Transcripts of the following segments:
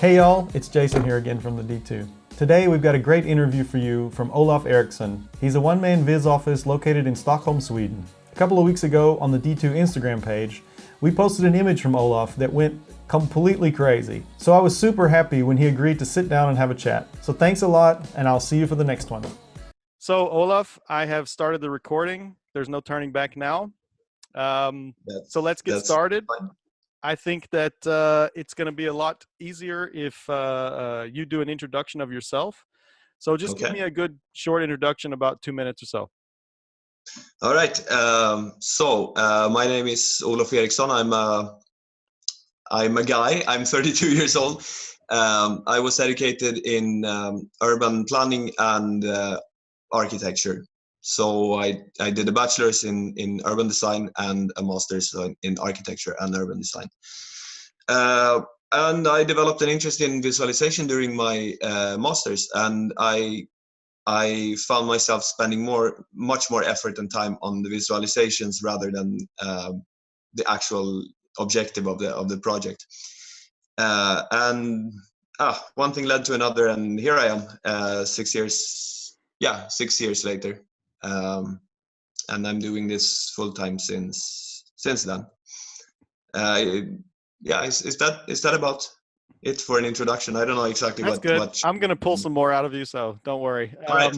Hey y'all, it's Jason here again from the D2. Today we've got a great interview for you from Olof Eriksson. He's a one-man viz office located in Stockholm, Sweden. A couple of weeks ago on the D2 Instagram page, we posted an image from Olof that went completely crazy. So I was super happy when he agreed to sit down and have a chat. So thanks a lot, and I'll see you for the next one. So Olof, I have started the recording. There's no turning back now. So let's get started. Fine. I think that it's going to be a lot easier if you do an introduction of yourself. So just give me a good short introduction, about 2 minutes or so. All right. My name is Olof Eriksson. I'm a guy. I'm 32 years old. I was educated in urban planning and architecture. So I did a bachelor's in urban design and a master's in architecture and urban design. And I developed an interest in visualization during my master's, and I found myself spending much more effort and time on the visualizations rather than the actual objective of the project. One thing led to another, and here I am, 6 years later. And I'm doing this full time since then. Is that about it for an introduction? I don't know exactly. That's good. I'm going to pull some more out of you, so don't worry. All right.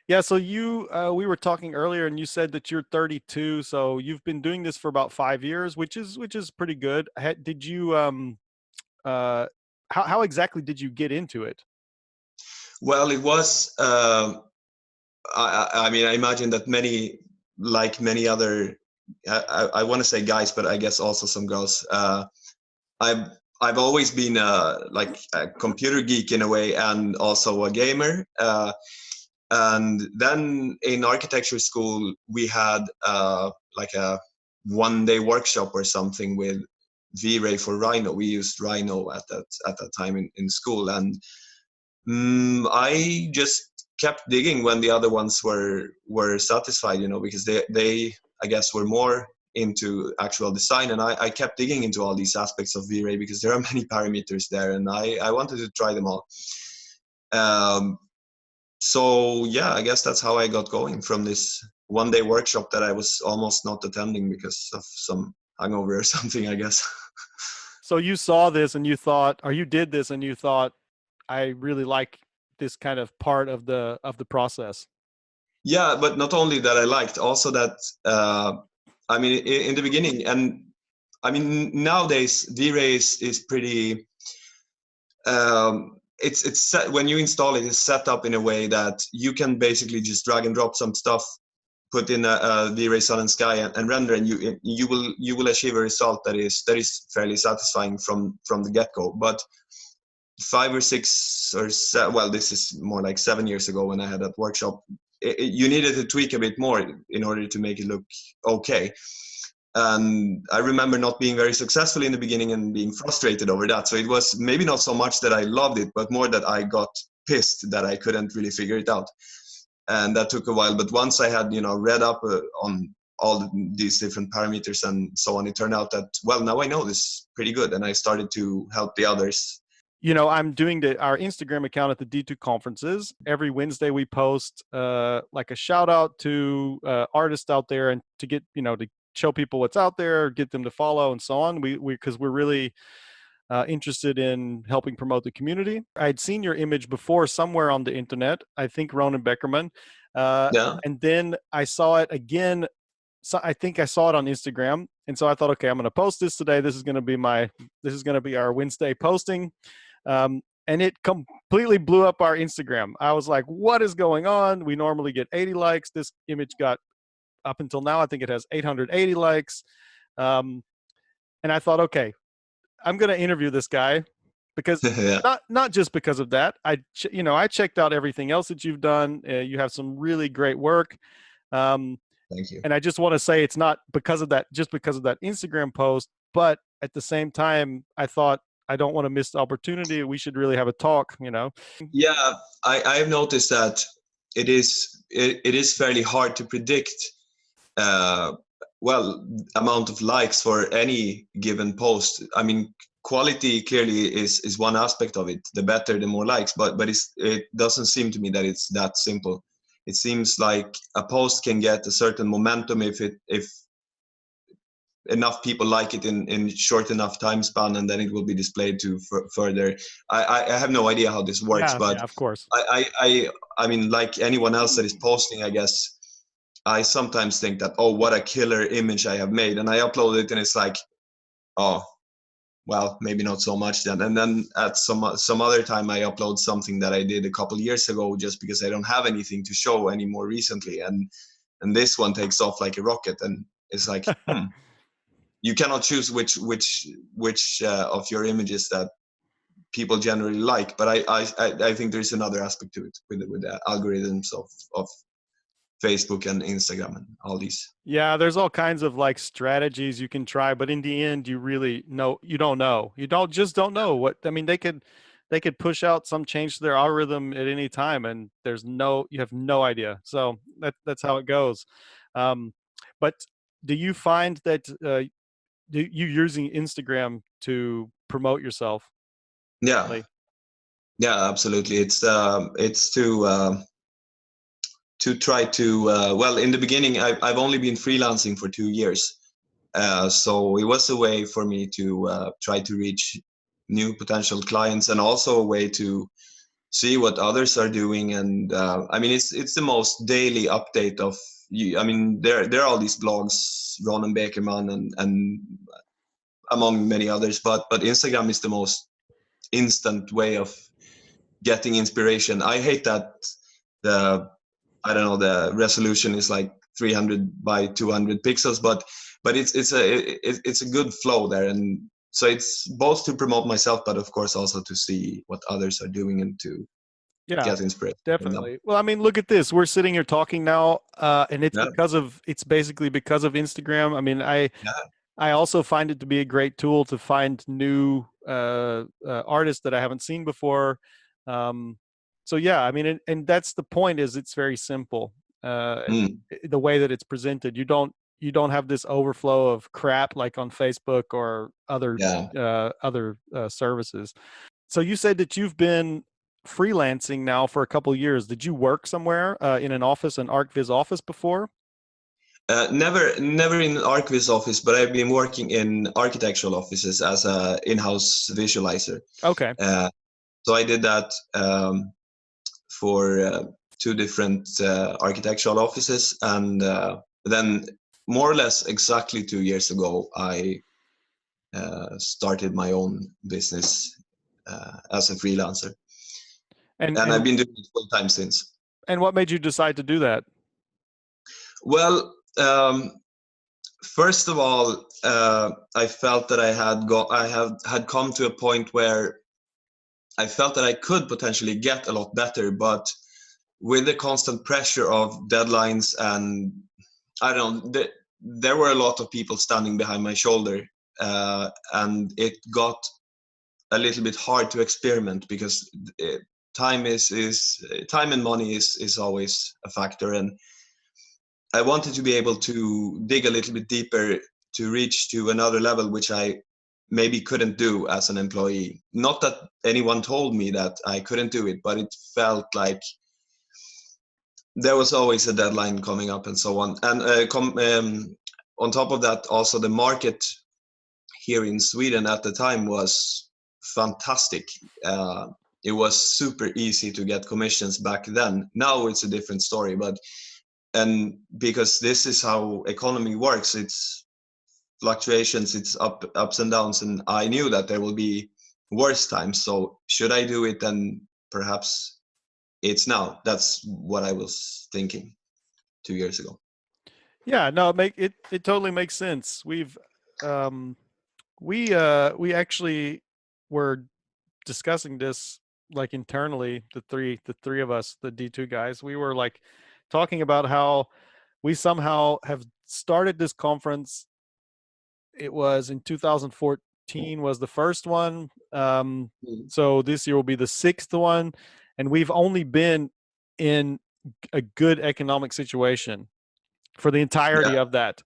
Yeah, so we were talking earlier, and you said that you're 32, so you've been doing this for about 5 years, which is pretty good. Did you how exactly did you get into it? Well, it was. I mean, I imagine that many other, I want to say guys, but I guess also some girls. I've always been like a computer geek in a way, and also a gamer. And then in architecture school, we had like a one-day workshop or something with V-Ray for Rhino. We used Rhino at that time in school, and I just kept digging when the other ones were satisfied, because they I guess were more into actual design, and I kept digging into all these aspects of V-Ray because there are many parameters there, and I wanted to try them all. So yeah, I guess that's how I got going from this one-day workshop that I was almost not attending because of some hangover or something, I guess. So you saw this and you thought, or you did this and you thought, I really like this kind of part of the process. Yeah, but not only that I liked, also that I mean, in the beginning, and I mean nowadays V-Ray is pretty. It's set, when you install it, it's set up in a way that you can basically just drag and drop some stuff, put in a V-Ray Sun and Sky, and render, and you will achieve a result that is fairly satisfying from the get-go. But 5 or 6 or 7, well, this is more like 7 years ago when I had that workshop, you needed to tweak a bit more in order to make it look okay. And I remember not being very successful in the beginning and being frustrated over that. So it was maybe not so much that I loved it, but more that I got pissed that I couldn't really figure it out. And that took a while. But once I had, read up on all these different parameters and so on, it turned out that, well, now I know this pretty good. And I started to help the others. I'm doing our Instagram account at the D2 conferences. Every Wednesday we post like a shout out to artists out there, and to get, to show people what's out there, get them to follow and so on. Because we're really interested in helping promote the community. I'd seen your image before somewhere on the internet, I think Ronan Beckerman. Yeah. And then I saw it again. So I think I saw it on Instagram. And so I thought, okay, I'm going to post this today. This is going to be our Wednesday posting. And it completely blew up our Instagram. I was like, what is going on? We normally get 80 likes. This image got, up until now, I think it has 880 likes. And I thought, okay, I'm going to interview this guy because Yeah. not just because of that. I checked out everything else that you've done. You have some really great work. Thank you. And I just want to say it's not because of that, just because of that Instagram post, but at the same time, I thought, I don't want to miss the opportunity. We should really have a talk, Yeah, I've noticed that it is fairly hard to predict amount of likes for any given post. I mean, quality clearly is one aspect of it. The better, the more likes, but it doesn't seem to me that it's that simple. It seems like a post can get a certain momentum if enough people like it in short enough time span, and then it will be displayed to further. I have no idea how this works, Yeah, but yeah, of course. I mean, like anyone else that is posting, I guess I sometimes think that, oh, what a killer image I have made, and I upload it and it's like, oh, well, maybe not so much then. And then at some other time I upload something that I did a couple years ago just because I don't have anything to show anymore recently, and this one takes off like a rocket, and it's like, you cannot choose which of your images that people generally like. But I think there's another aspect to it with the algorithms of Facebook and Instagram and all these. Yeah, there's all kinds of like strategies you can try, but in the end, you really know, you don't know. You don't know what, I mean, they could push out some change to their algorithm at any time, and you have no idea. So that's how it goes. But do you find that you using Instagram to promote yourself? Yeah, Like, yeah, absolutely. It's to try to well, in the beginning I've only been freelancing for 2 years, so it was a way for me to try to reach new potential clients, and also a way to see what others are doing. And I mean, it's the most daily update of you. I mean, there are all these blogs, Ron and Bakerman, and among many others, but Instagram is the most instant way of getting inspiration. I hate that the I don't know, the resolution is like 300 by 200 pixels, but it's a good flow there, and so it's both to promote myself, but of course also to see what others are doing and to yeah, get inspiration from them. definitely. Well, I mean, look at this. We're sitting here talking now, and Yeah, it's basically because of Instagram. I mean, yeah, I also find it to be a great tool to find new artists that I haven't seen before. Um, so yeah, I mean, and that's the point. Is it's very simple. mm, The way that it's presented, you don't have this overflow of crap like on Facebook or yeah. other services. So you said that you've been freelancing now for a couple of years. Did you work somewhere in an office, an ArcViz office before? Never in an ArcViz office, but I've been working in architectural offices as a in-house visualizer. Okay. So I did that for 2 different architectural offices, and then more or less exactly 2 years ago, I started my own business as a freelancer, And and I've and been doing it full time since. and what made you decide to do that? Well, first of all, I felt that I had come to a point where I felt that I could potentially get a lot better, but with the constant pressure of deadlines, and I don't know, there were a lot of people standing behind my shoulder, and it got a little bit hard to experiment, because time time and money is always a factor, and I wanted to be able to dig a little bit deeper to reach to another level, which I maybe couldn't do as an employee. Not that anyone told me that I couldn't do it, but it felt like there was always a deadline coming up and so on. And on top of that, also the market here in Sweden at the time was fantastic. It was super easy to get commissions back then. Now it's a different story, and because this is how economy works, it's fluctuations, it's ups and downs, and I knew that there will be worse times. So should I do it, then perhaps it's now. That's what I was thinking 2 years ago. Yeah, no, it totally makes sense. Um we actually were discussing this like internally, the three of us, the D2 guys. We were like talking about how we somehow have started this conference. It was in 2014 was the first one. So this year will be the 6th one, and we've only been in a good economic situation for the entirety Yeah, of that.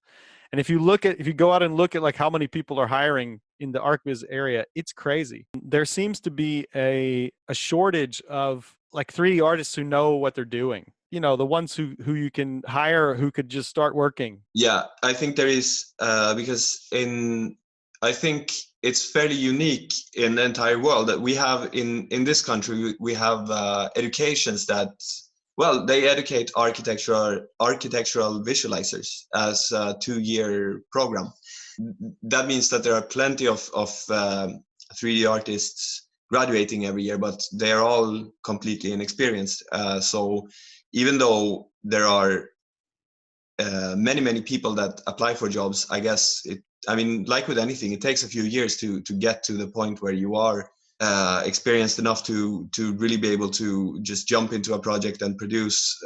And if you go out and look at like how many people are hiring in the ArcViz area, it's crazy. There seems to be a shortage of like 3D artists who know what they're doing. You know, the ones who you can hire who could just start working. Yeah, I think there is because I think it's fairly unique in the entire world that we have in this country. We have educations that, well, they educate architectural visualizers as a 2-year program. That means that there are plenty of 3D artists graduating every year, but they are all completely inexperienced. So even though there are many people that apply for jobs, I guess like with anything, it takes a few years to get to the point where you are experienced enough to really be able to just jump into a project and produce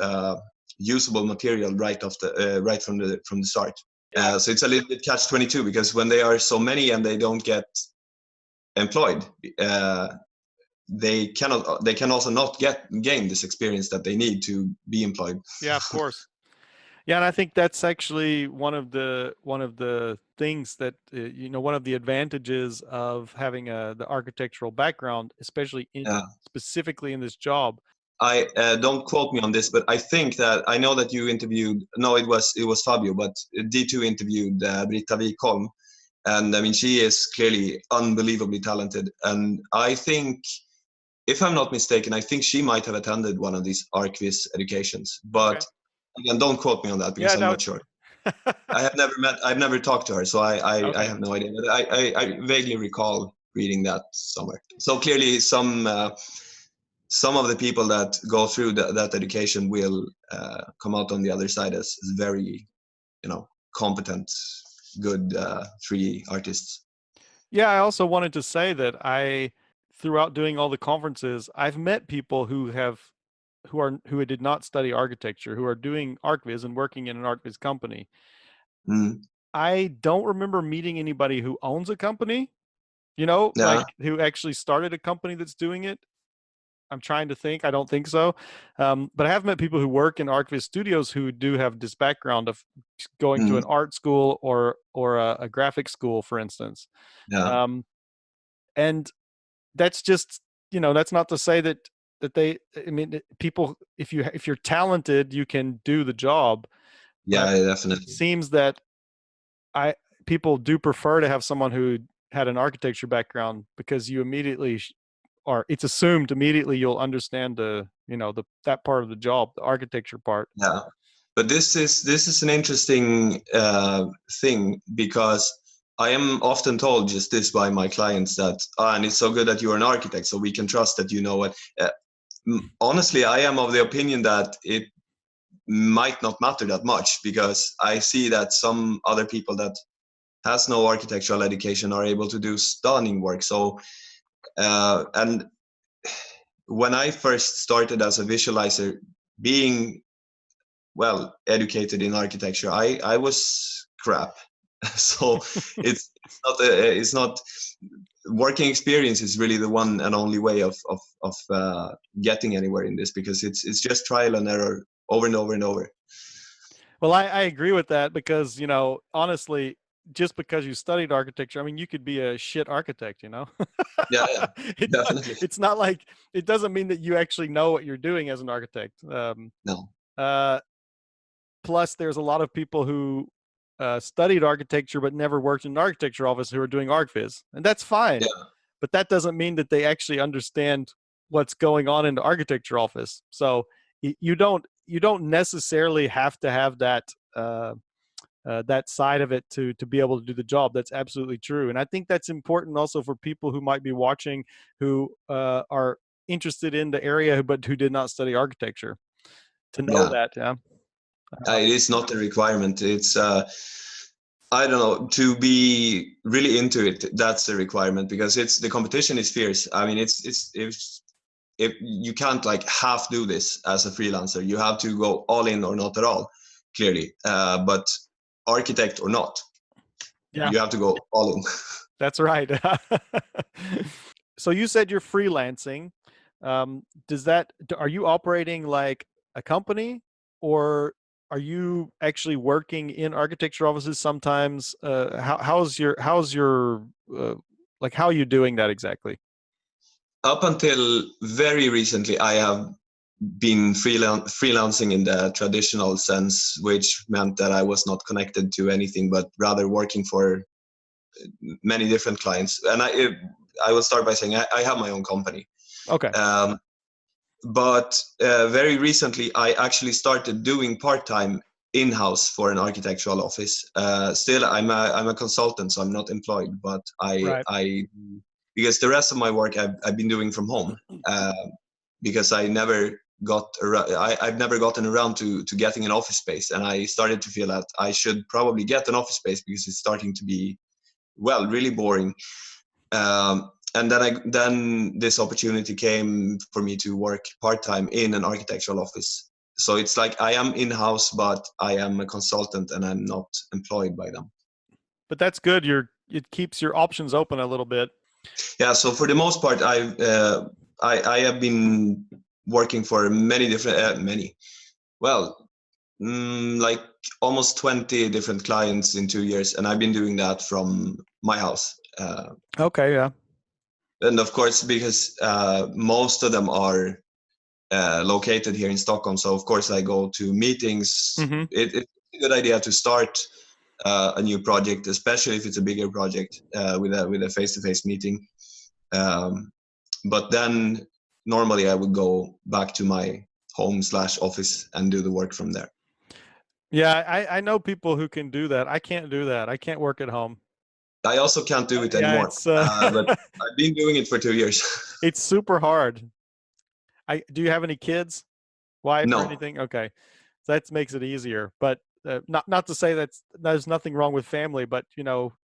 usable material right from the start. So it's a little bit catch-22, because when they are so many and they don't get employed, they can also not gain this experience that they need to be employed. Yeah, of course. Yeah, and I think that's actually one of the things that one of the advantages of having the architectural background, especially specifically in this job. I don't quote me on this, but I think that I know that you interviewed. No, it was Fabio, but D2 interviewed Britta Wikholm, and I mean, she is clearly unbelievably talented. And I think, if I'm not mistaken, I think she might have attended one of these ArcViz educations. But again, don't quote me on that, because I'm not sure. I've never talked to her, so I have no idea. But I vaguely recall reading that somewhere. So clearly, some of the people that go through that education will come out on the other side as very, competent, good 3D artists. Yeah, I also wanted to say that throughout doing all the conferences, I've met people who did not study architecture, who are doing ArcViz and working in an ArcViz company. Mm. I don't remember meeting anybody who owns a company, like who actually started a company that's doing it. I'm trying to think. I don't think so. But I have met people who work in ArcViz studios who do have this background of going to an art school or a graphic school, for instance. Yeah. And that's just, that's not to say that they, I mean, people, if you're talented, you can do the job. Yeah, definitely. It seems that people do prefer to have someone who had an architecture background, because you immediately it's assumed immediately you'll understand that part of the job, the architecture part. Yeah, but this is an interesting thing, because I am often told just this by my clients that, and it's so good that you're an architect, so we can trust that you know what. Honestly, I am of the opinion that it might not matter that much, because I see that some other people that has no architectural education are able to do stunning work. So, and when I first started as a visualizer, being well educated in architecture, I was crap. So it's not working experience is really the one and only way of getting anywhere in this, because it's just trial and error over and over and over. Well, I agree with that, because honestly, just because you studied architecture, I mean, you could be a shit architect, Yeah, definitely. It's not like, it doesn't mean that you actually know what you're doing as an architect. No. Plus, there's a lot of people who studied architecture but never worked in an architecture office who are doing ArcViz, and that's fine. Yeah. But that doesn't mean that they actually understand what's going on in the architecture office. So you don't necessarily have to have that that side of it to be able to do the job. That's absolutely true, and I think that's important also for people who might be watching who are interested in the area but who did not study architecture, to know that. Yeah. It is not a requirement. It's I don't know, to be really into it, that's a requirement, because the competition is fierce. I mean, if you can't like half do this as a freelancer, you have to go all in or not at all, clearly. But architect or not, you have to go all in. That's right. So you said you're freelancing. Are you operating like a company, or are you actually working in architecture offices sometimes? How's your like, how are you doing that exactly? Up until very recently, I have been freelancing in the traditional sense, which meant that I was not connected to anything, but rather working for many different clients. And I will start by saying I have my own company. Okay. But very recently, I actually started doing part-time in-house for an architectural office. Still, I'm a consultant, so I'm not employed, but Right. I because the rest of my work I've been doing from home, because I've never gotten around to getting an office space, and I started to feel that I should probably get an office space because it's starting to be, well, really boring. And then this opportunity came for me to work part-time in an architectural office. So it's like I am in-house, but I am a consultant and I'm not employed by them. But that's good. It keeps your options open a little bit. Yeah. So for the most part, I have been working for many different like almost 20 different clients in 2 years, and I've been doing that from my house. Okay. Yeah. And of course, because most of them are located here in Stockholm, so of course I go to meetings. Mm-hmm. It's a good idea to start a new project, especially if it's a bigger project, with a face-to-face meeting. But then normally I would go back to my home/office and do the work from there. Yeah, I know people who can do that. I can't do that. I can't work at home. I also can't do it Yeah, anymore, it's but I've been doing it for 2 years. it's super hard. Do you have any kids, wife, or No. anything? Okay, so that makes it easier. But not to say there's nothing wrong with family, but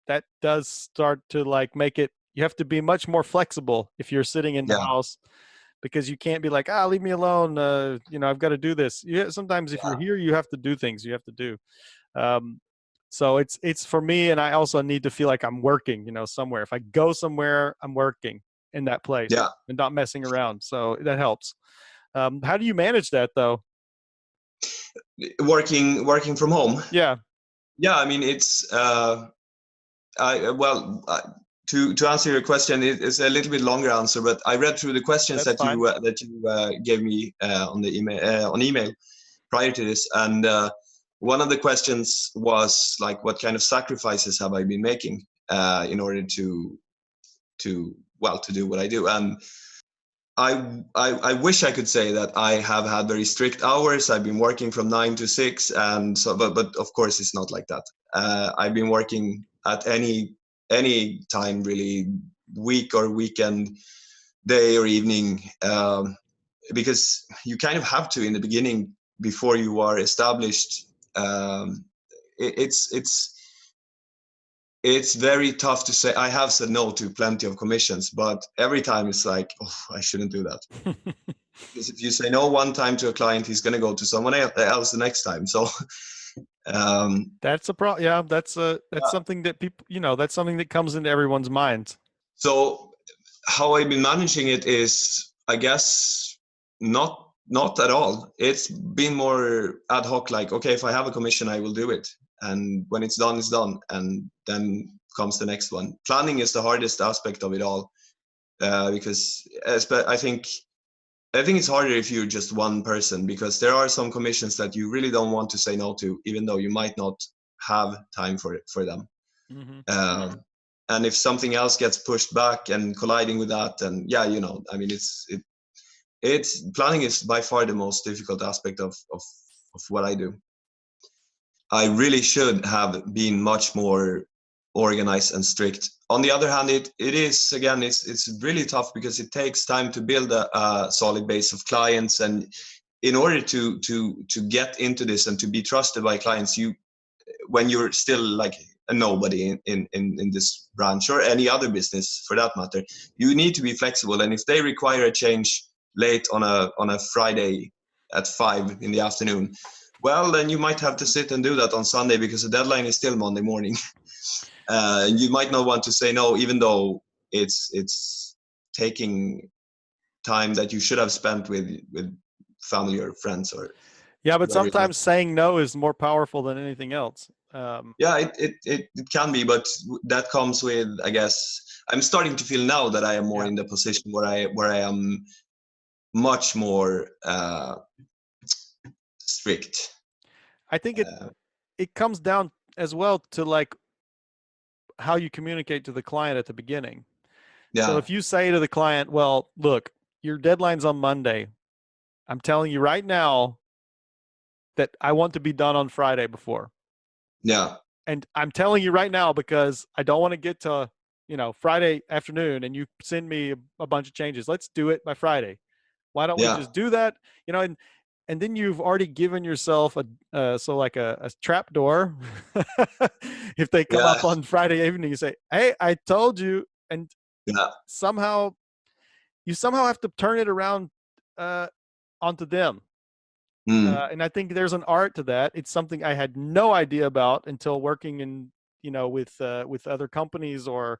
that does start to like make it. You have to be much more flexible if you're sitting in the Yeah. house, because you can't be like, leave me alone. I've got to do this. Sometimes if you're here, you have to do things you have to do. So it's for me, and I also need to feel like I'm working, somewhere. If I go somewhere, I'm working in that place Yeah. and not messing around. So that helps. How do you manage that though? Working from home. Yeah. Yeah, I mean it's to answer your question, it's a little bit longer answer, but I read through the questions That's fine. that you gave me on the email prior to this, and one of the questions was like, what kind of sacrifices have I been making in order to do what I do? And I wish I could say that I have had very strict hours. I've been working from 9 to 6, and so, but of course it's not like that. I've been working at any time really, week or weekend, day or evening, because you kind of have to in the beginning before you are established. It's very tough to say. I have said no to plenty of commissions, but every time it's like, oh, I shouldn't do that. Because if you say no one time to a client, he's going to go to someone else the next time. So that's a problem. Yeah, that's something that people, that's something that comes into everyone's mind. So how I've been managing it is, I guess, not at all. It's been more ad hoc, like, okay, if I have a commission, I will do it. And when it's done, it's done. And then comes the next one. Planning is the hardest aspect of it all, because I think it's harder if you're just one person, because there are some commissions that you really don't want to say no to, even though you might not have time for them. Mm-hmm. And if something else gets pushed back and colliding with that, and I mean, it's planning is by far the most difficult aspect of what I do. I really should have been much more organized and strict. On the other hand, it is, again, it's really tough because it takes time to build a solid base of clients, and in order to get into this and to be trusted by clients, when you're still like a nobody in this branch or any other business for that matter, you need to be flexible. And if they require a change late on a Friday at 5 in the afternoon, well, then you might have to sit and do that on Sunday because the deadline is still Monday morning. And you might not want to say no, even though it's taking time that you should have spent with family or friends. Or Yeah, but very sometimes saying no is more powerful than anything else. yeah, it can be, but that comes with, I guess, I'm starting to feel now that I am more Yeah. in the position where I am much more strict. I think Uh, it comes down as well to like how you communicate to the client at the beginning. So yeah, if you say to the client, well, look, your deadline's on Monday. I'm telling you right now that I want to be done on Friday before. yeah, And I'm telling you right now because I don't want to get to, Friday afternoon and you send me a bunch of changes. Let's do it by Friday. Why don't we yeah, just do that? And then you've already given yourself a trap door. If they come yeah, up on Friday evening, you say, "Hey, I told you," and yeah, somehow you somehow have to turn it around uh, onto them. mm, And I think there's an art to that. It's something I had no idea about until working in, with other companies or,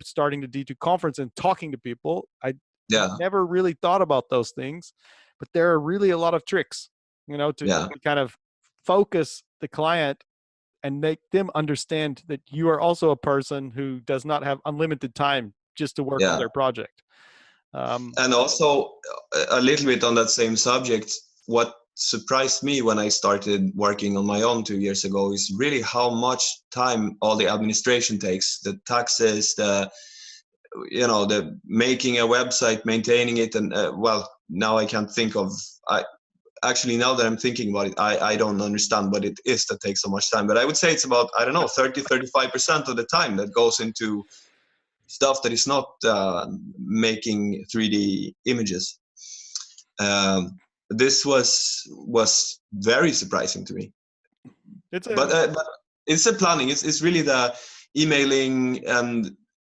starting the D2 conference and talking to people. I yeah, never really thought about those things, but there are really a lot of tricks, yeah, to kind of focus the client and make them understand that you are also a person who does not have unlimited time just to work on yeah. their project. Um, And also a little bit on that same subject, what surprised me when I started working on my own 2 years ago is really how much time all the administration takes, the taxes, the making a website, maintaining it, and well, now I can't think of. I actually, now that I'm thinking about it, I don't understand what it is that takes so much time. But I would say it's about, I don't know, 30-35% of the time that goes into stuff that is not making 3D images. This was very surprising to me. it's a But it's the planning. It's really the emailing and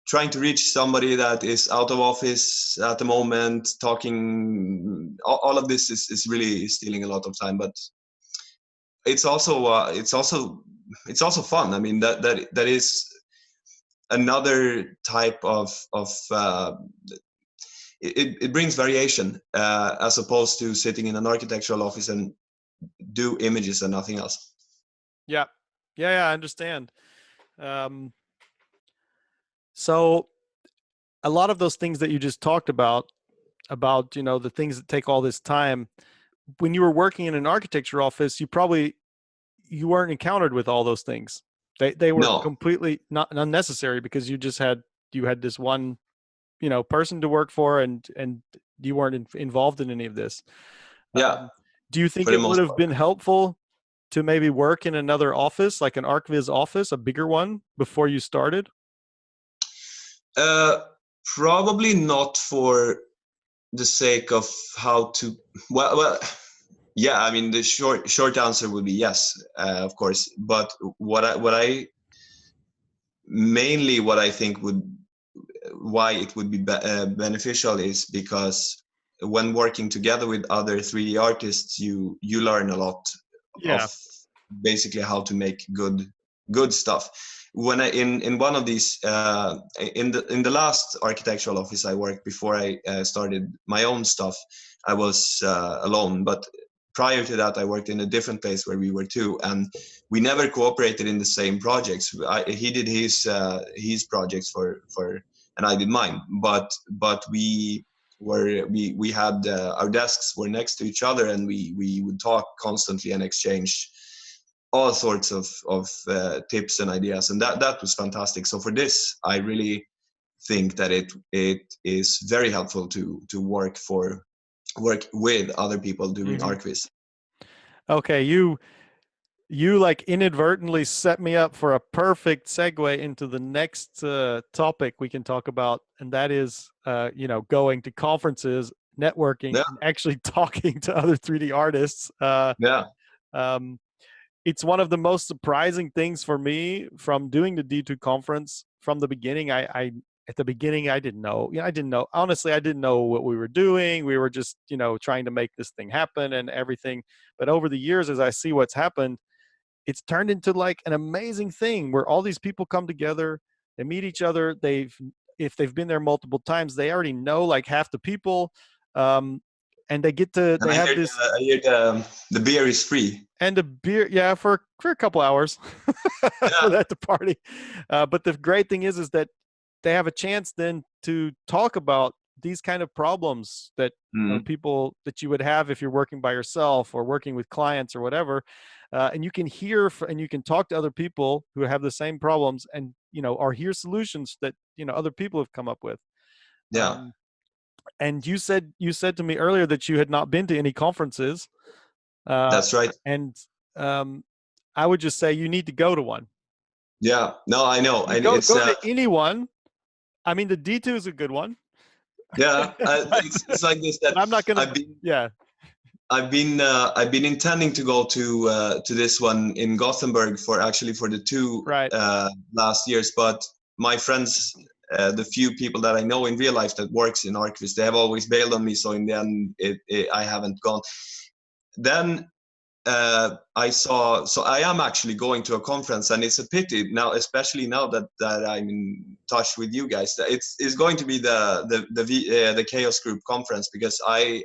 trying to reach somebody that is out of office at the moment. Talking, all of this is really stealing a lot of time. But it's also fun. I mean, that is another type of it brings variation as opposed to sitting in an architectural office and do images and nothing else. Yeah. Yeah, I understand. Um, so a lot of those things that you just talked about, the things that take all this time, when you were working in an architecture office, you weren't encountered with all those things. They were No, completely not unnecessary because you had this one, person to work for and you weren't involved in any of this. yeah, Do you think for the it would most have part. been helpful to maybe work in another office, like an ArcViz office, a bigger one, before you started? Uh, Probably not for the sake of how to. Well, yeah. I mean, the short answer would be yes, of course. But what I think would why it would be beneficial is because when working together with other 3D artists, you learn a lot of Yeah. basically how to make good stuff. When I in one of these in the last architectural office I worked before I started my own stuff, I was alone. But prior to that, I worked in a different place where we were two, and we never cooperated in the same projects. He did his projects for and I did mine. But we had our desks were next to each other, and we would talk constantly and exchange all sorts of tips and ideas, and that was fantastic. So for this, I really think that it is very helpful to work with other people doing Hmm. ArcViz. Okay, you like inadvertently set me up for a perfect segue into the next topic we can talk about, and that is going to conferences, networking, Yeah, and actually talking to other 3D artists. yeah, Um, it's one of the most surprising things for me from doing the D2 conference from the beginning. I at the beginning I didn't know. I didn't know. Honestly, I didn't know what we were doing. We were just trying to make this thing happen and everything. But over the years, as I see what's happened, it's turned into like an amazing thing where all these people come together, they meet each other. If they've been there multiple times, they already know like half the people. Um, and they And I have hear this, the beer is free. and the beer, yeah, for a couple hours for Yeah. that to party. But the great thing is that they have a chance then to talk about these kind of problems that Mm. people that you would have if you're working by yourself or working with clients or whatever. And you can hear and you can talk to other people who have the same problems, and or hear solutions that other people have come up with. Yeah, And you said to me earlier that you had not been to any conferences, uh, that's right. and um, I would just say you need to go to one. Yeah, no, I know, You and go to anyone. I mean, the D2 is a good one. yeah, but, it's like this that but I'm not gonna. I've been Yeah, I've been intending to go to this one in Gothenburg for the two right. last years, but my friends, the few people that I know in real life that works in Archivist, they have always bailed on me. So in the end, I haven't gone. Then so I am actually going to a conference, and it's a pity now, especially now that I'm in touch with you guys. It's going to be the Chaos Group conference, because I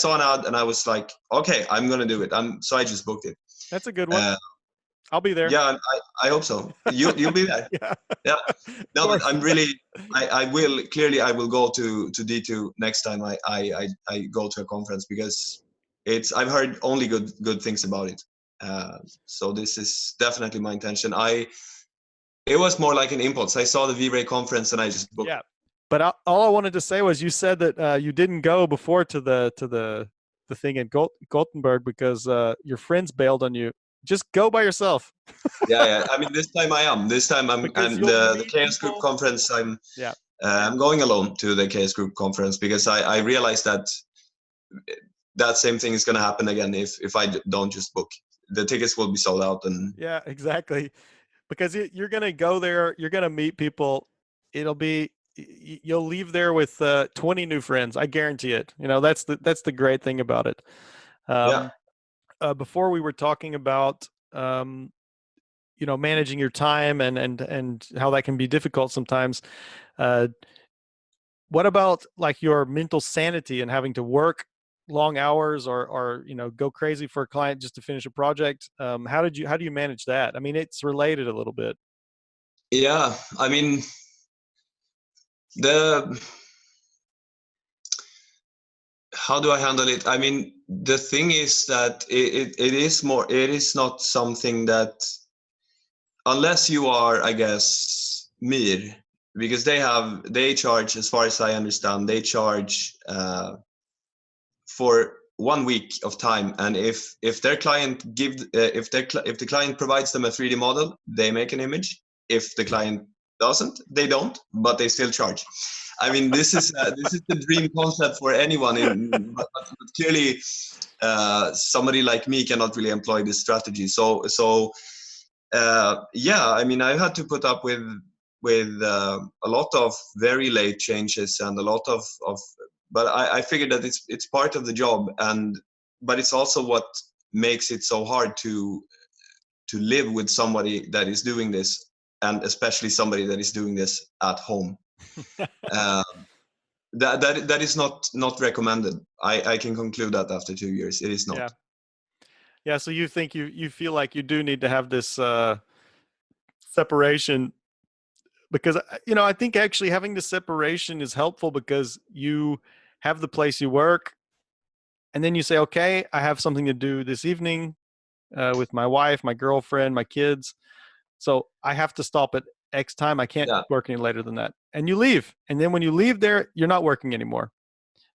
saw an ad and I was like, okay, I'm gonna do it. So I just booked it. That's a good one. Uh, I'll be there. yeah, and I hope so. You'll be there. Yeah, Yeah. of No, but course. I will go to D2 next time I go to a conference, because I've heard only good things about it. So this is definitely my intention. It was more like an impulse. I saw the V-Ray conference and I just booked. Yeah, but all I wanted to say was you said that you didn't go before to the thing in Gothenburg because your friends bailed on you. Just go by yourself. Yeah. I mean, this time I am. This time Because I'm you'll the meet Chaos Group people. conference. Yeah, I'm going alone to the Chaos Group conference, because I realized that same thing is going to happen again if I don't just book. The tickets will be sold out, and yeah, exactly. Because you're gonna go there, you're gonna meet people. It'll be you'll leave there with 20 new friends. I guarantee it. That's the great thing about it. yeah. Um, Before we were talking about managing your time and how that can be difficult sometimes. Uh, what about like your mental sanity and having to work long hours or go crazy for a client just to finish a project? How do you manage that? I mean, it's related a little bit. Yeah, I mean, the how do I handle it? I mean, the thing is that it is not something that, unless you are, I guess, Mir, because they charge, as far as I understand, they charge for 1 week of time, and if their client if the client provides them a 3D model, they make an image. If the client doesn't, they don't, but they still charge. I mean, this is the dream concept for anyone, but clearly somebody like me cannot really employ this strategy. Yeah, I mean, I had to put up with a lot of very late changes and a lot of but I figured that it's part of the job, but it's also what makes it so hard to live with somebody that is doing this, and especially somebody that is doing this at home. uh, that is not recommended. I can conclude that after 2 years it is not. Yeah. Yeah. So you think you feel like you do need to have this separation, because I think actually having the separation is helpful because you have the place you work, and then you say, okay, I have something to do this evening with my wife, my girlfriend, my kids. So I have to stop at X time. I can't Yeah, work any later than that. And you leave. And then when you leave there, you're not working anymore.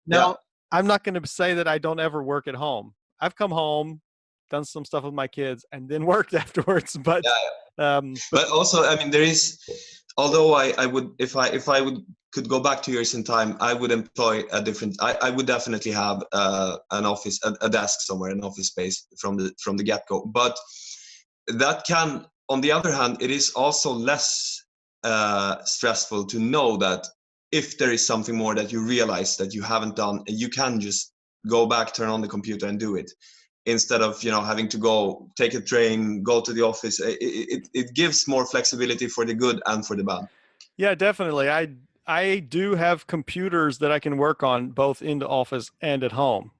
yeah. Now, I'm not going to say that I don't ever work at home. I've come home, done some stuff with my kids, and then worked afterwards. But But also, I mean, there is, although I would, if I would could go back 2 years in time, I would employ a different. I would definitely have an office, a desk somewhere, an office space from the get go. But that can, on the other hand, it is also less stressful to know that if there is something more that you realize that you haven't done, you can just go back, turn on the computer, and do it, instead of having to go take a train, go to the office. It gives more flexibility for the good and for the bad. yeah, definitely. I I do have computers that I can work on both in the office and at home.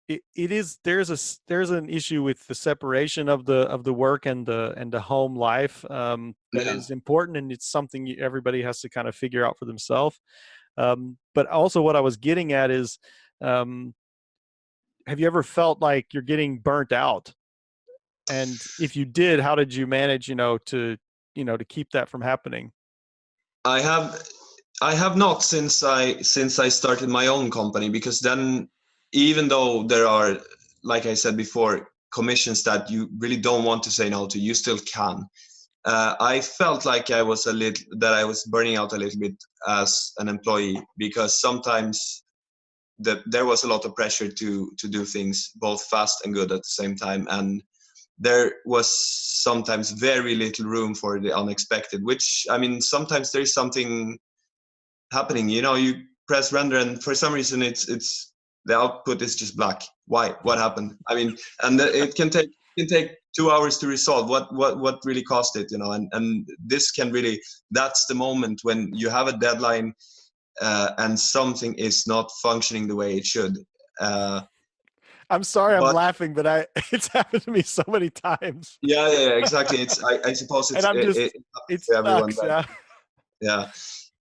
It is there's an issue with the separation of the work and the home life, that Yeah. is important, and it's something everybody has to kind of figure out for themselves. But also, what I was getting at is, um, have you ever felt like you're getting burnt out? And if you did, how did you manage, to keep that from happening? I have I have not since I started my own company, because then, even though there are, like I said before, commissions that you really don't want to say no to, you still can. I felt like I was burning out a little bit as an employee, because sometimes there was a lot of pressure to do things both fast and good at the same time, and there was sometimes very little room for the unexpected. Which, I mean, sometimes there is something happening. You press render, and for some reason it's the output is just black. Why? What happened? I mean, and it can take 2 hours to resolve. What really caused it? And this can really, that's the moment when you have a deadline, and something is not functioning the way it should. Uh, I'm sorry, I'm but laughing, but it's happened to me so many times, yeah, exactly. I suppose and it it happens to everyone, sucks. right? Yeah. Yeah.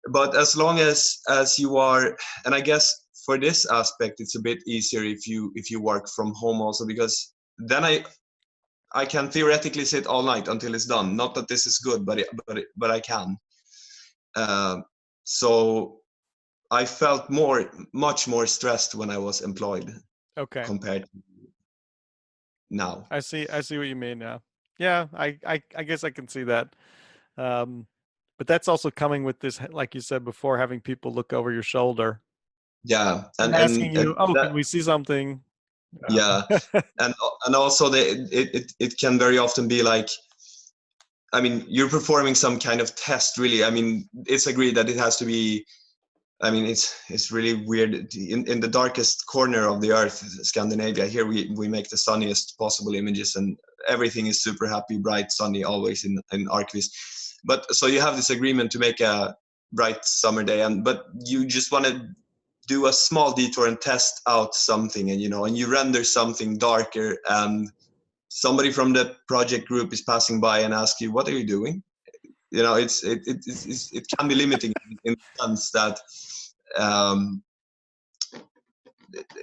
But as long as you are, and I guess for this aspect it's a bit easier if you work from home also, because then I can theoretically sit all night until it's done. Not that this is good, but I can. uh, so I felt much more stressed when I was employed Okay. compared to now. I see what you mean now. Yeah, I guess I can see that. Um, but that's also coming with this, like you said before, having people look over your shoulder Yeah, and asking you, "Oh, that, can we see something?" yeah, and also it can very often be like, I mean, you're performing some kind of test, really. I mean, it's agreed that it has to be. I mean, it's really weird. In the darkest corner of the earth, Scandinavia, here we make the sunniest possible images, and everything is super happy, bright, sunny, always in Archviz. But so you have this agreement to make a bright summer day, but you just want to do a small detour and test out something, and you render something darker, and somebody from the project group is passing by and asks you, "What are you doing?" It can be limiting in the sense that, um,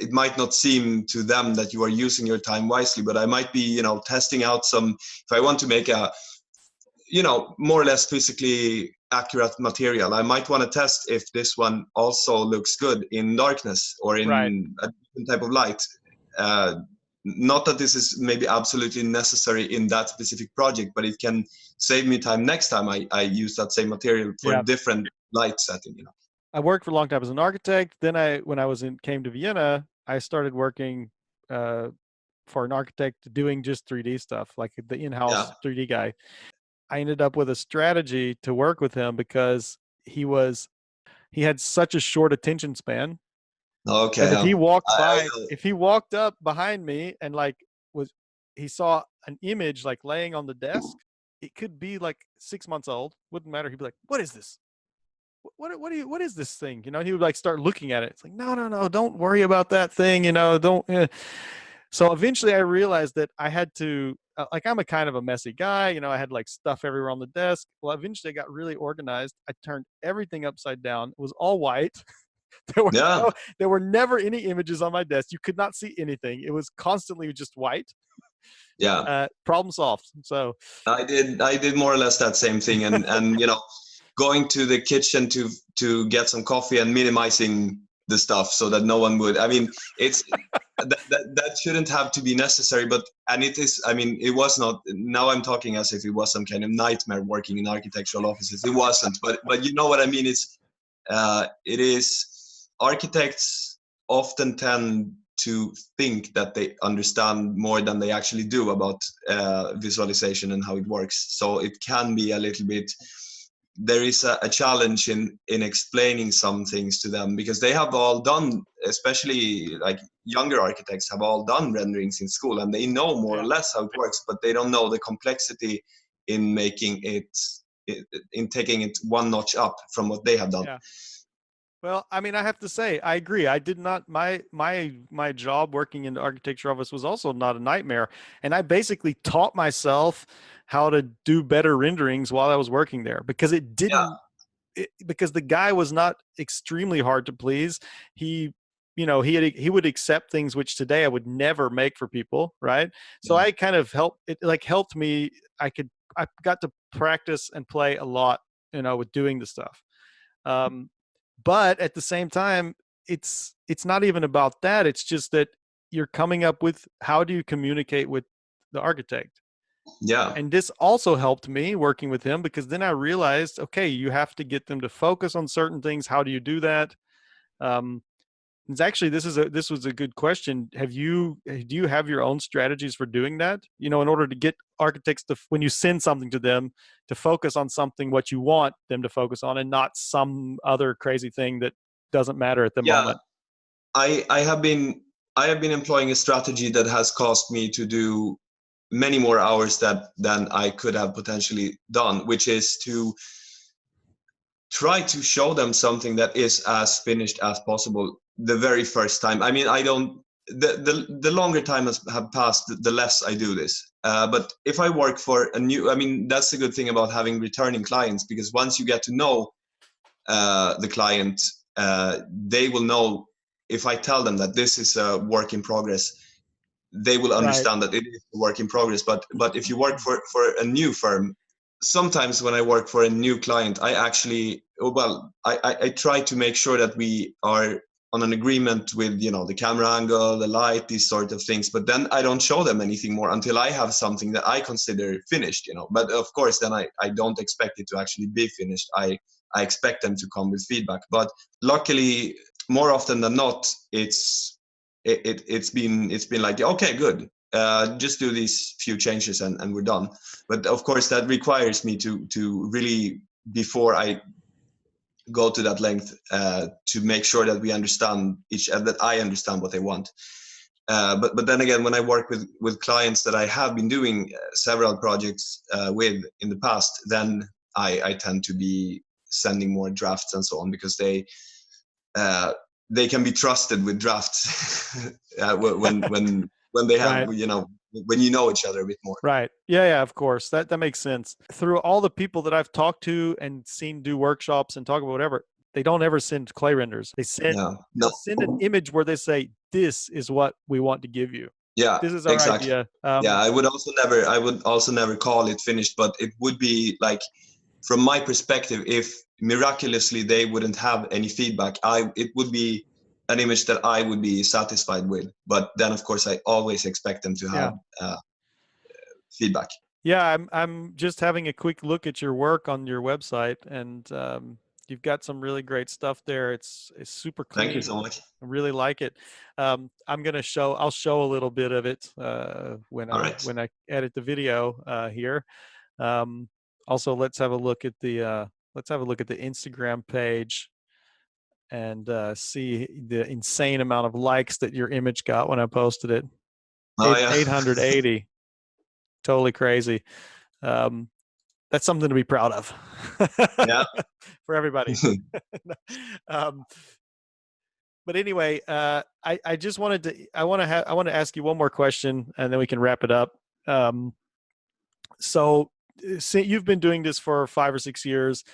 it might not seem to them that you are using your time wisely, but I might be, testing out some. If I want to make a, more or less physically accurate material, I might want to test if this one also looks good in darkness or Right. in a different type of light. Uh, Not that this is maybe absolutely necessary in that specific project, but it can save me time next time I use that same material for Yeah. different light setting. I worked for a long time as an architect. Then when I came to Vienna, I started working uh, for an architect doing just 3D stuff, like the Yeah. in-house 3D guy. I ended up with a strategy to work with him because he had such a short attention span Okay. that I if he walked up behind me and was he saw an image like laying on the desk, it could be like 6 months old, wouldn't matter. He'd be like, "What is this? What is this thing?" He would like start looking at it. It's like, no, don't worry about that thing. Don't. So eventually I realized that I had to, like, I'm a kind of a messy guy. I had like stuff everywhere on the desk. Well, eventually I got really organized. I turned everything upside down. It was all white. there were Yeah. there were never any images on my desk. You could not see anything. It was constantly just white. Yeah. Problem solved. So I did more or less that same thing, and going to the kitchen to get some coffee and minimizing the stuff so that no one would. I mean, it's that shouldn't have to be necessary, and it is. I mean, it was not. Now I'm talking as if it was some kind of nightmare working in architectural offices. It wasn't, but you know what I mean. It is. Architects often tend to think that they understand more than they actually do about visualization and how it works. So it can be a little bit. There is a challenge in explaining some things to them, because they have all done, especially like younger architects, have all done renderings in school, and they know more or yeah, less how it works, but they don't know the complexity in making it, in taking it one notch up from what they have done. yeah. Well, I mean, I have to say, I agree. I did not, my job working in the architecture office was also not a nightmare. And I basically taught myself how to do better renderings while I was working there, because because the guy was not extremely hard to please. He, he would accept things which today I would never make for people, right? So Yeah, I kind of helped me. I got to practice and play a lot, with doing the stuff. Um, but at the same time, it's not even about that. It's just that you're coming up with, how do you communicate with the architect? yeah, And this also helped me working with him, because then I realized, okay, you have to get them to focus on certain things. How do you do that? Um, it's actually, this was a good question. Do you have your own strategies for doing that? In order to get architects to, when you send something to them, to focus on something what you want them to focus on, and not some other crazy thing that doesn't matter at the yeah. moment. I have been employing a strategy that has caused me to do many more hours than I could have potentially done, which is to try to show them something that is as finished as possible the very first time. I mean, I don't. The longer time have passed, the less I do this. But if I work for a new, I mean, that's the good thing about having returning clients, because once you get to know the client, they will know, if I tell them that this is a work in progress, they will Right. understand that it is a work in progress. But if you work for a new firm, sometimes when I work for a new client, I actually, I try to make sure that we are on an agreement with, the camera angle, the light, these sort of things. But then I don't show them anything more until I have something that I consider finished, But of course, then I don't expect it to actually be finished. I expect them to come with feedback. But luckily, more often than not, it's been like, okay, good. Just do these few changes and we're done. But of course, that requires me to really, before I go to that length, to make sure that we understand that I understand what they want. But then again, when I work with clients that I have been doing several projects with in the past, then I tend to be sending more drafts and so on, because they can be trusted with drafts when they have, Right. when you know each other a bit more. Right. Yeah, yeah, of course. That makes sense. Through all the people that I've talked to and seen do workshops and talk about whatever, they don't ever send clay renders. Yeah. They'll No. send an image where they say, "This is what we want to give you. Yeah. This is our Exactly. idea." Yeah. I would also never call it finished, but it would be like, from my perspective, if miraculously they wouldn't have any feedback, it would be an image that I would be satisfied with. But then, of course, I always expect them to have Yeah. feedback. Yeah, I'm just having a quick look at your work on your website, and you've got some really great stuff there. It's super Thank you clean. so much. I really like it. I'll show a little bit of it All right. when I edit the video here. Um, Also, let's have a look at the Instagram page, and see the insane amount of likes that your image got when I posted it. Oh yeah. 880, totally crazy. Um, that's something to be proud of Yeah. for everybody. um, but anyway, I just wanted to I want to ask you one more question, and then we can wrap it up. Um, so, you've been doing this for 5 or 6 years.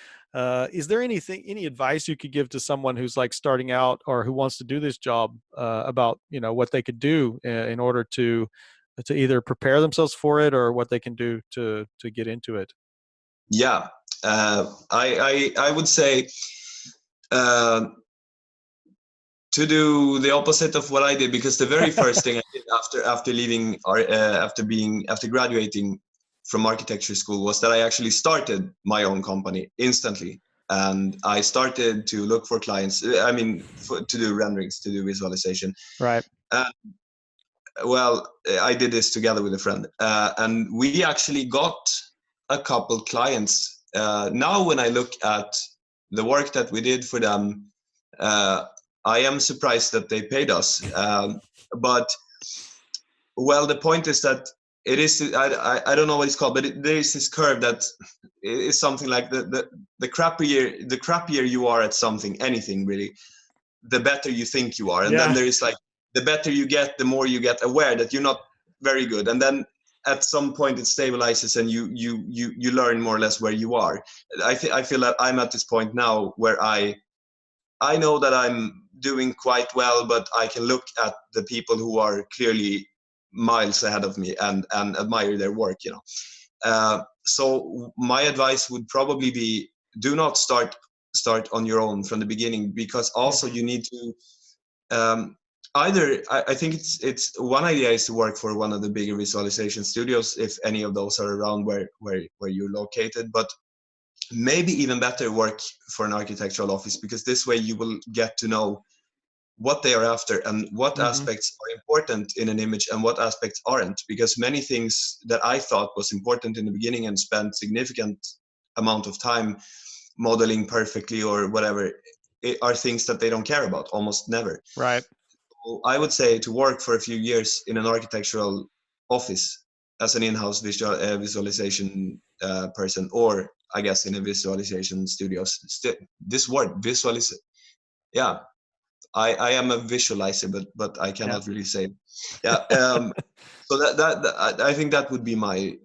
Is there any advice you could give to someone who's like starting out, or who wants to do this job, about what they could do in order to either prepare themselves for it, or what they can do to get into it? Yeah. I would say, uh, to do the opposite of what I did, because the very first thing I did after leaving, or after graduating from architecture school, was that I actually started my own company instantly, and I started to look for clients. I mean, to do renderings, to do visualization. Right. And well, I did this together with a friend, and we actually got a couple clients. Now, when I look at the work that we did for them, I am surprised that they paid us. But well, the point is that it is, I don't know what it's called, but there is this curve that is something like the crappier you are at something, anything really, the better you think you are. And then there is like, the better you get, the more you get aware that you're not very good. And then at some point it stabilizes and you learn more or less where you are. I feel that I'm at this point now where I know that I'm doing quite well, but I can look at the people who are clearly miles ahead of me and admire their work, you know. So my advice would probably be, do not start on your own from the beginning, because also you need to either I think it's one idea is to work for one of the bigger visualization studios, if any of those are around where you're located, but maybe even better, work for an architectural office, because this way you will get to know what they are after and what aspects are important in an image and what aspects aren't, because many things that I thought was important in the beginning and spent significant amount of time modeling perfectly or whatever are things that they don't care about, almost never. Right. So I would say to work for a few years in an architectural office as an in-house visualization person, or I guess in a visualization studios. This word visualize, yeah, I am a visualizer, but I cannot really say. Yeah. So that I think that would be my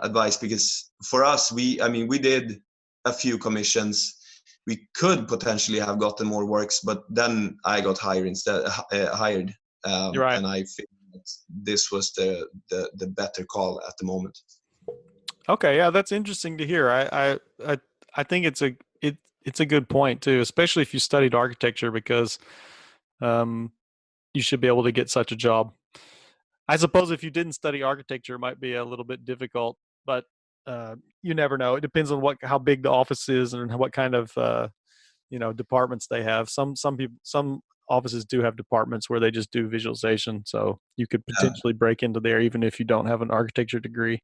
advice, because for us, we did a few commissions. We could potentially have gotten more works, but then I got hired instead. Hired, You're right. and I think that this was the better call at the moment. Okay, yeah, that's interesting to hear. I think it's a good point too, especially if you studied architecture, because you should be able to get such a job. I suppose if you didn't study architecture, it might be a little bit difficult, but you never know. It depends on how big the office is and what kind of departments they have. Some offices do have departments where they just do visualization, so you could potentially break into there even if you don't have an architecture degree.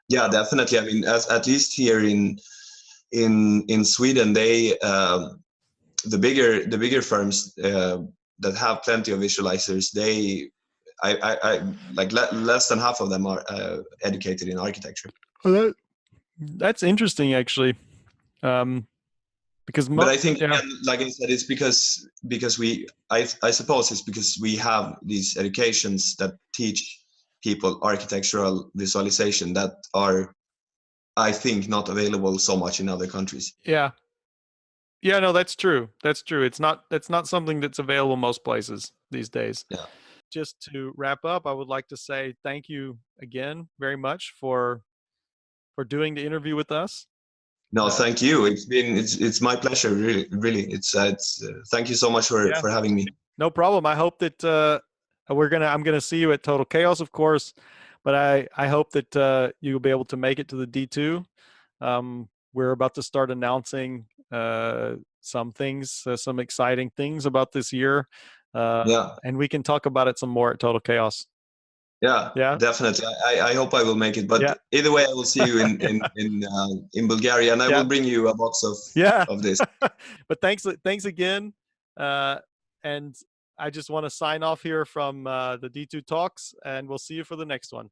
Yeah, definitely. I mean, at least here in Sweden, they the bigger firms that have plenty of visualizers, I like less than half of them are educated in architecture. Well, that's interesting, actually, because But I think, again, like I said, it's because I suppose it's because we have these educations that teach people architectural visualization that are, I think, not available so much in other countries. Yeah, no, that's true. That's true. That's not something that's available most places these days. Yeah. Just to wrap up, I would like to say thank you again very much for doing the interview with us. No, thank you. It's my pleasure. Really. It's thank you so much for having me. No problem. I hope that I'm gonna see you at Total Chaos, of course, but I hope that you'll be able to make it to the D2. We're about to start announcing some things, some exciting things about this year. And we can talk about it some more at Total Chaos. Yeah, definitely. I hope I will make it, but either way, I will see you in Bulgaria, and I will bring you a box of this. But thanks again, and I just want to sign off here from the D2 Talks, and we'll see you for the next one.